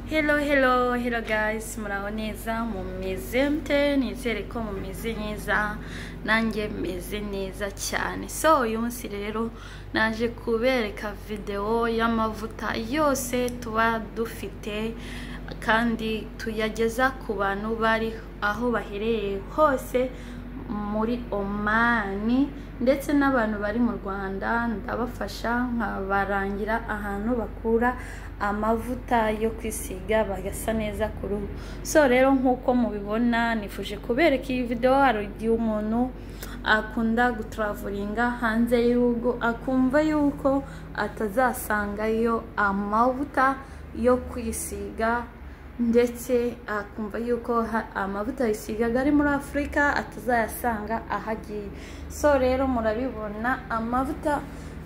Hello guys, muraho neza mumeze mte, nizere ko mumeze neza, nanjye meze neza cyane. So uyu munsi rero naje kubereka video y'amavuta yose tuba dufite kandi tuyageza ku bantu bari aho bahereye hose muri Oman ndetse n'abantu bari mu Rwanda. Ndabafasha nkabarangira ahantu bakura amavuta yo kwisiga bagasa neza ku ruhu. So rero nkuko mubibona nifuje kubereka iyi video. Hari igihe umuntu akunda gutravelinga hanze y'urugo akumva yuko atazasangayo amavuta yo kwisiga, ndetse akumva yuko amavuta yisiga ari muri Afrika atazayasanga ahagiye. So rero murabibona amavuta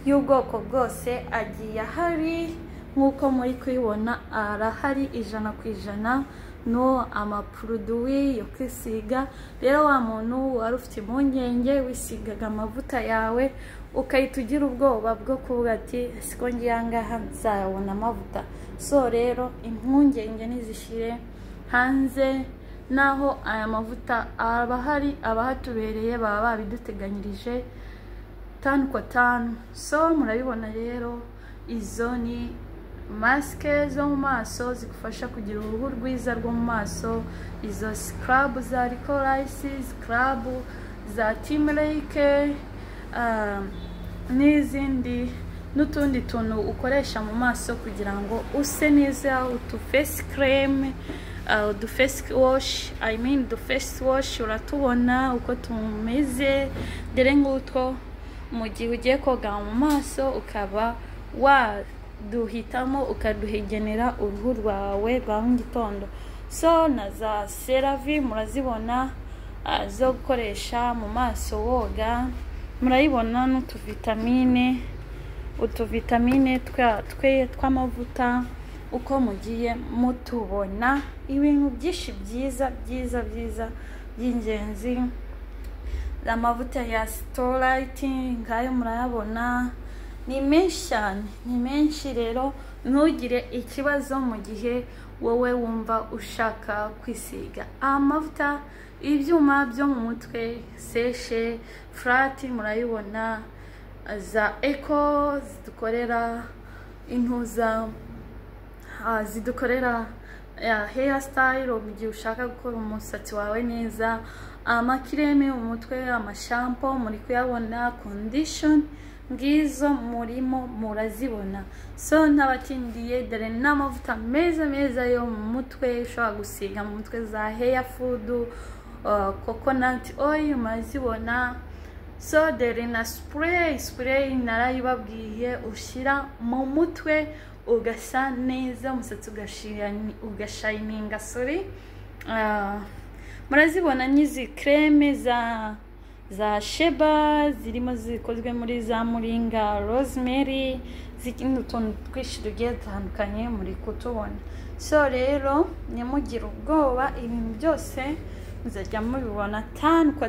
y'ubwoko bwose agiye ahari, nkuko muri kwibona arahari 100%. No amaproduwi yo kwisiga. Rero wa muntu wari ufite impungenge wisigaga amavuta yawe ukahita ugira ubwoba bwo kuvuga ati siko ngiye ngaha nzayabona amavuta. So rero impungenge nizishire hanze, naho aya mavuta abahari abahatubereye baba babiduteganyirije 5 kwa 5. So murabibona rero izo ni maske zo mu maso zigufasha kugira uruhu rwiza rwo mu maso. Izo scrub za Licorice, scrub za Timberlake, n'izindi n'utundi tuntu ukoresha mu maso kugira ngo use neza. Utu face cream, the face wash, the face wash uratubona uko tumeze. Dere ngutwo mu gihe ugiye koga mu maso ukaba duhitamo ukaduhegenera uruhu rwawe rwa mu gitondo. So na za CeraVe murazibona zo gukoresha mu maso woga. Murayibona utuvitamine tw'amavuta uko mugiye mutubona. Ibintu byinshi byiza by'ingenzi. Amavuta ya Starlight ngayo murayabona ni menshi cyane, ni menshi. Rero ntugire ikibazo mu gihe wowe wumva ushaka kwisiga amavuta. Ibyuma byo mu mutwe, seshe, flat murayibona. Za Eco zidukorera intuza, zidukorera hair style mu gihe ushaka gukora umusatsi wawe neza. Amakireme mu mutwe, amashampo muri kuyabona, condition ngizo murimo murazibona. So ntabatindiye, dore n'amavuta meza yo mu mutwe ushobora gusiga mu mutwe za hair food, coconut oil murazibona. So dore na spray narayibabwiye ushyira mu mutwe ugasa neza, umusatsi ugashininga. Murazibona n'izi creme za Sheba zirimo zikozwe muri za muringa, rosemary, zikindi utuntu twinshi tugiye dutandukanye muri kutubona. So rero ntimugire ubwoba, ibintu byose muzajya mubibona 5 kwa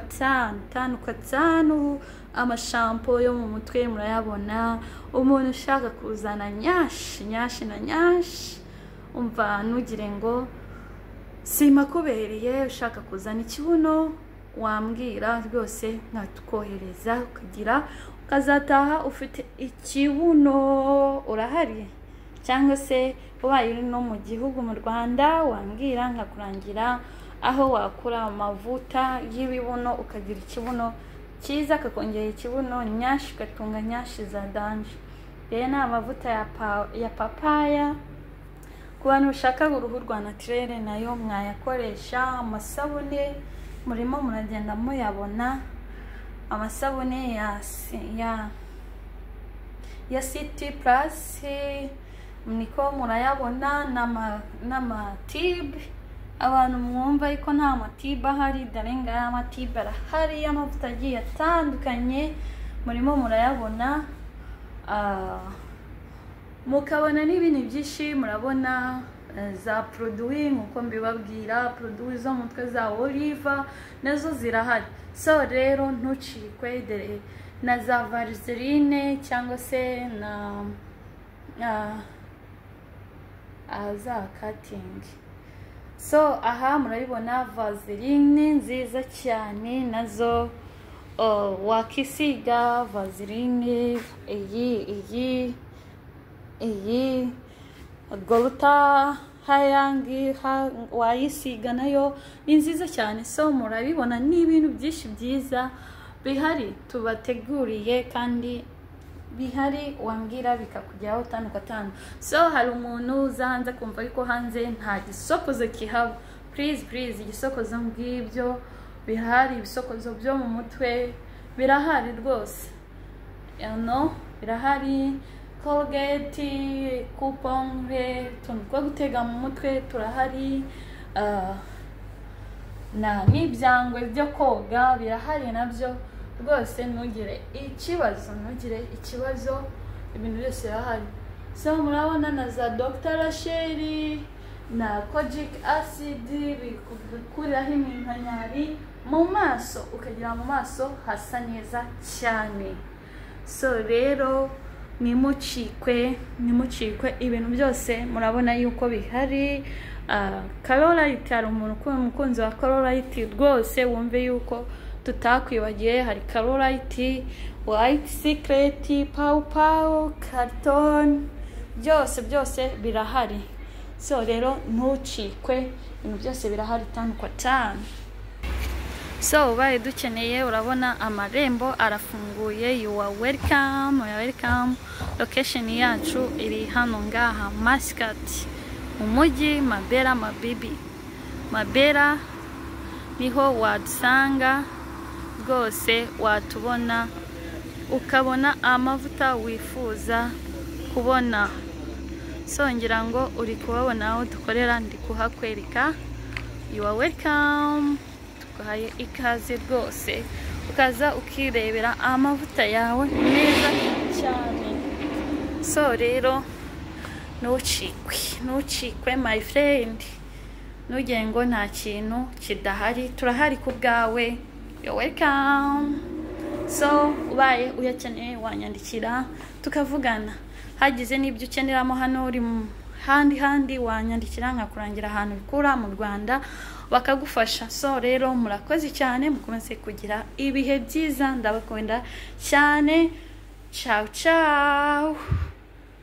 5. Amashampo yo mu mutwe murayabona. Umuntu ushaka kuzana nyashi na nyashi, umva ntugire ngo simakubereye. Ushaka kuzana ikibuno wambwira rwose nkatukohereza ukazataha ufite ikibuno. Urahari? Cyangwa se ubaye uri no mu gihugu mu Rwanda wambwira nkakurangira aho wakura amavuta y'ibibuno ukagira ikibuno cyiza, kakongera ikibuno nyashi, ugatunga nyashi za danje. Rero ni amavuta ya papaya ku bantu ushaka uruhu rwa naturel, nayo mwayakoresha. Amasabune murimo muragenda muyabona. Amasabune ya City Plus niko murayabona, n'amatibe. Abantu mwumva yuko nta matibe ahari, dore ngaya amatibe arahari y'amavuta agiye atandukanye, murimo murayabona. Mukabona n'ibintu byinshi. Murabona za produit nkuko mbibabwira, produit zo mutwe za Oliva nazo zirahari. So rero ntucikwe, dore na za Vaseline cyangwa se ahaza cutting. So aha murabibona vaseline nziza cyane nazo wakisiga vaseline iyi Gluta hayangi wayisiga nayo ni nziza cyane. So murabibona ni ibintu byinshi byiza bihari tubateguriye kandi bihari wambwira bikakujyaho tanu gatanu. So hari umuntu uzanze kumva ariko hanze nta gisokozo kihaba. Please igisokozo ngibyo bihari, ibisokozo byo mu mutwe birahari rwose, birahari. Colgate, coupon, tuntu two gutega mu mutwe turahari, na n'ibyangwe byo koga birahari nabyo rwose. ntugire ikibazo ibintu byose birahari. So murabona na za Dr. Rachel na kojic acid bikuriraho iminkanyari mu maso ukagira mu maso hasa neza cyane. So rero nimucikwe ibintu byose murabona yuko bihari. Colorite, hari umuntu umukunzi wa Colorite rwose wumve yuko tutakwibagiye. hari Colorite, White Secret, Pau Carton, byose birahari. So rero ntucikwe, ibintu byose birahari tanu kwa tanu. So ubaye dukeneye urabona amarembo arafunguye. You are welcome. Location yacu iri hano ngaha Muscat umujyi Mabera Mabibi. Mabera niho wadusanga rwose, watubona ukabona amavuta wifuza kubona. So ngira ngo uri kubabona aho dukorera, ndi kuhakwereka. You are welcome. Tukahaye ikaze rwose ukaza ukirebera amavuta yawe neza cyane. So rero ntucikwe my friend, ntugire ngo nta kintu kidahari, turahari ku bwawe. You welcome. So ubaye uyakeneye wanyandikira tukavugana. Hagize n'ibyo ukeneramo hano uri handi wanyandikira nkakurangira ahantu bikura mu Rwanda bakagufasha. So rero murakoze cyane, mukomeze kugira ibihe byiza, ndabakunda cyane. Ciao.